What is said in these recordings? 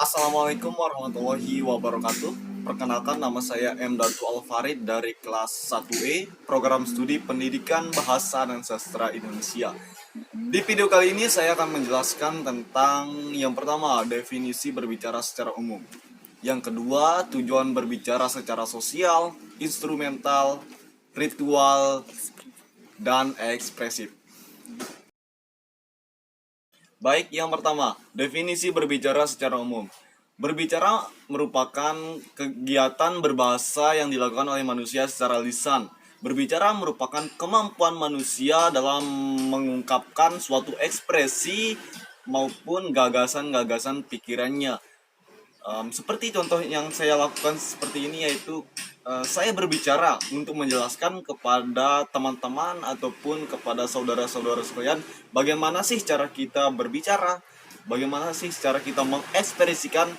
Assalamualaikum warahmatullahi wabarakatuh. Perkenalkan, nama saya M. Datu Alfarid dari kelas 1E, Program Studi Pendidikan Bahasa dan Sastra Indonesia. Di video kali ini saya akan menjelaskan tentang yang pertama, definisi berbicara secara umum. Yang kedua, tujuan berbicara secara sosial, instrumental, ritual, dan ekspresif. Baik, yang pertama, definisi berbicara secara umum. Berbicara merupakan kegiatan berbahasa yang dilakukan oleh manusia secara lisan. Berbicara merupakan kemampuan manusia dalam mengungkapkan suatu ekspresi maupun gagasan-gagasan pikirannya. Seperti contoh yang saya lakukan seperti ini, yaitu saya berbicara untuk menjelaskan kepada teman-teman ataupun kepada saudara-saudara sekalian bagaimana sih cara kita berbicara, bagaimana sih cara kita mengekspresikan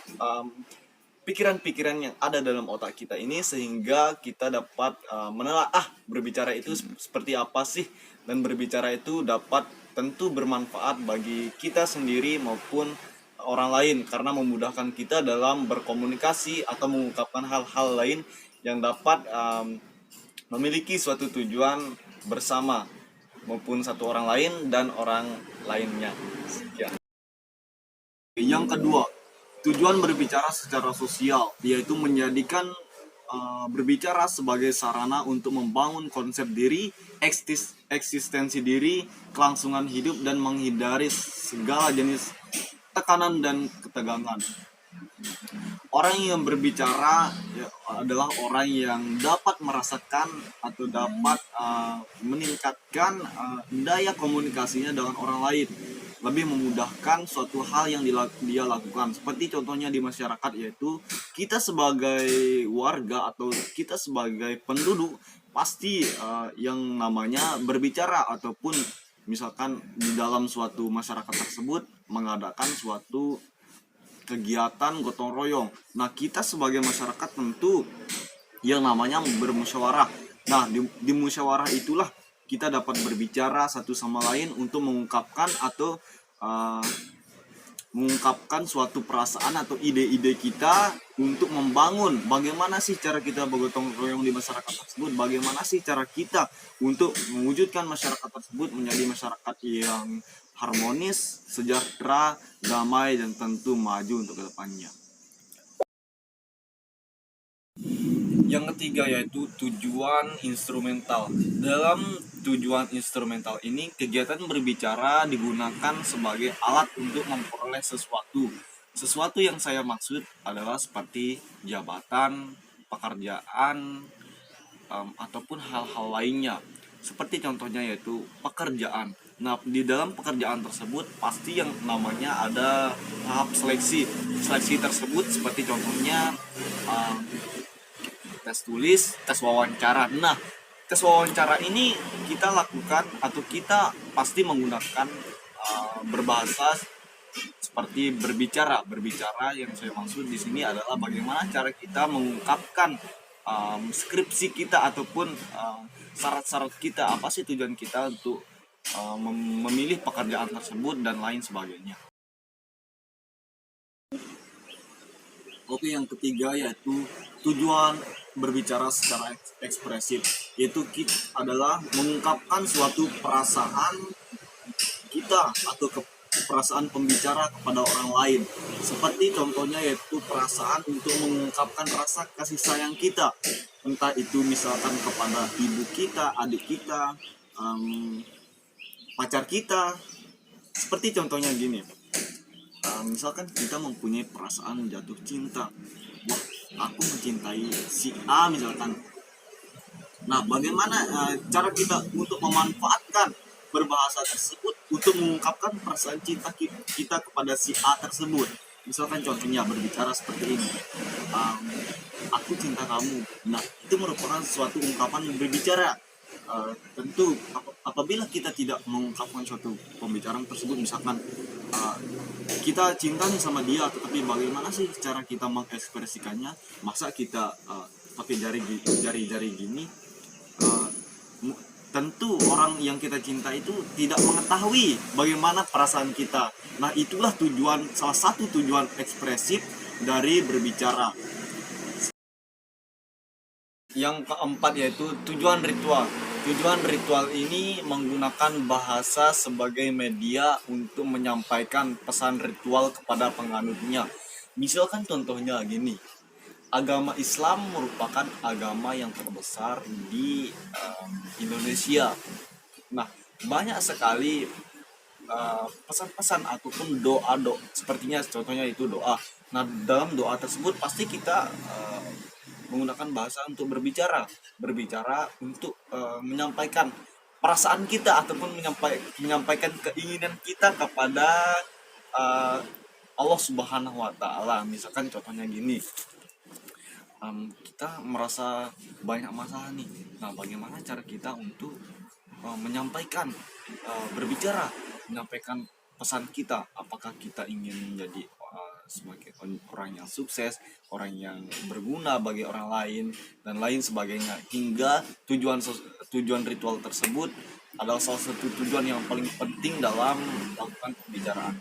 pikiran-pikiran yang ada dalam otak kita ini, sehingga kita dapat menelaah berbicara itu seperti apa sih, dan berbicara itu dapat tentu bermanfaat bagi kita sendiri maupun orang lain, karena memudahkan kita dalam berkomunikasi atau mengungkapkan hal-hal lain yang dapat memiliki suatu tujuan bersama maupun satu orang lain dan orang lainnya. Sekian. Yang kedua, tujuan berbicara secara sosial, yaitu menjadikan berbicara sebagai sarana untuk membangun konsep diri, eksistensi diri, kelangsungan hidup, dan menghindari segala jenis tekanan dan ketegangan. Orang yang berbicara adalah orang yang dapat merasakan atau dapat meningkatkan daya komunikasinya dengan orang lain, lebih memudahkan suatu hal yang dia lakukan. Seperti contohnya di masyarakat, yaitu kita sebagai warga atau kita sebagai penduduk pasti yang namanya berbicara, ataupun misalkan di dalam suatu masyarakat tersebut mengadakan suatu kegiatan gotong royong. Nah, kita sebagai masyarakat tentu yang namanya bermusyawarah. Nah, di musyawarah itulah kita dapat berbicara satu sama lain untuk mengungkapkan atau mengungkapkan suatu perasaan atau ide-ide kita untuk membangun bagaimana sih cara kita bergotong royong di masyarakat tersebut, bagaimana sih cara kita untuk mewujudkan masyarakat tersebut menjadi masyarakat yang harmonis, sejahtera, damai, dan tentu maju untuk kedepannya. Yang ketiga yaitu tujuan instrumental. Dalam tujuan instrumental ini, kegiatan berbicara digunakan sebagai alat untuk memperoleh sesuatu. Sesuatu yang saya maksud adalah seperti jabatan, pekerjaan, ataupun hal-hal lainnya. Seperti contohnya yaitu pekerjaan. Nah, di dalam pekerjaan tersebut pasti yang namanya ada tahap seleksi. Seleksi tersebut seperti contohnya tes tulis, tes wawancara. Nah, tes wawancara ini kita lakukan atau kita pasti menggunakan berbahasa seperti berbicara. Berbicara yang saya maksud di sini adalah bagaimana cara kita mengungkapkan skripsi kita ataupun syarat-syarat kita, apa sih tujuan kita untuk memilih pekerjaan tersebut dan lain sebagainya. Oke, yang ketiga yaitu tujuan berbicara secara ekspresif, yaitu kita adalah mengungkapkan suatu perasaan kita atau perasaan pembicara kepada orang lain. Seperti contohnya yaitu perasaan untuk mengungkapkan rasa kasih sayang kita, entah itu misalkan kepada ibu kita, adik kita, pacar kita. Seperti contohnya gini, misalkan kita mempunyai perasaan jatuh cinta, wah, aku mencintai si A misalkan. Nah, bagaimana cara kita untuk memanfaatkan berbahasa tersebut untuk mengungkapkan perasaan cinta kita kepada si A tersebut? Misalkan contohnya berbicara seperti ini, aku cinta kamu. Nah, itu merupakan suatu ungkapan berbicara. Tentu apabila kita tidak mengungkapkan suatu pembicaraan tersebut, misalkan kita cinta nih sama dia, tetapi bagaimana sih cara kita mengekspresikannya? Masa kita pakai jari gini, tentu orang yang kita cinta itu tidak mengetahui bagaimana perasaan kita. Nah, itulah salah satu tujuan ekspresif dari berbicara. Yang keempat yaitu tujuan ritual. Tujuan ritual ini menggunakan bahasa sebagai media untuk menyampaikan pesan ritual kepada penganutnya. Misalkan contohnya gini, agama Islam merupakan agama yang terbesar di Indonesia. Nah, banyak sekali pesan-pesan ataupun doa sepertinya contohnya itu doa. Nah, dalam doa tersebut pasti kita menggunakan bahasa untuk berbicara untuk menyampaikan perasaan kita ataupun menyampaikan keinginan kita kepada uh, Allah Subhanahu wa taala. Misalkan contohnya gini, kita merasa banyak masalah nih. Nah, bagaimana cara kita untuk menyampaikan, menyampaikan pesan kita? Apakah kita ingin menjadi sebagai orang yang sukses, orang yang berguna bagi orang lain, dan lain sebagainya. Hingga tujuan ritual tersebut adalah salah satu tujuan yang paling penting dalam melakukan pembicaraan.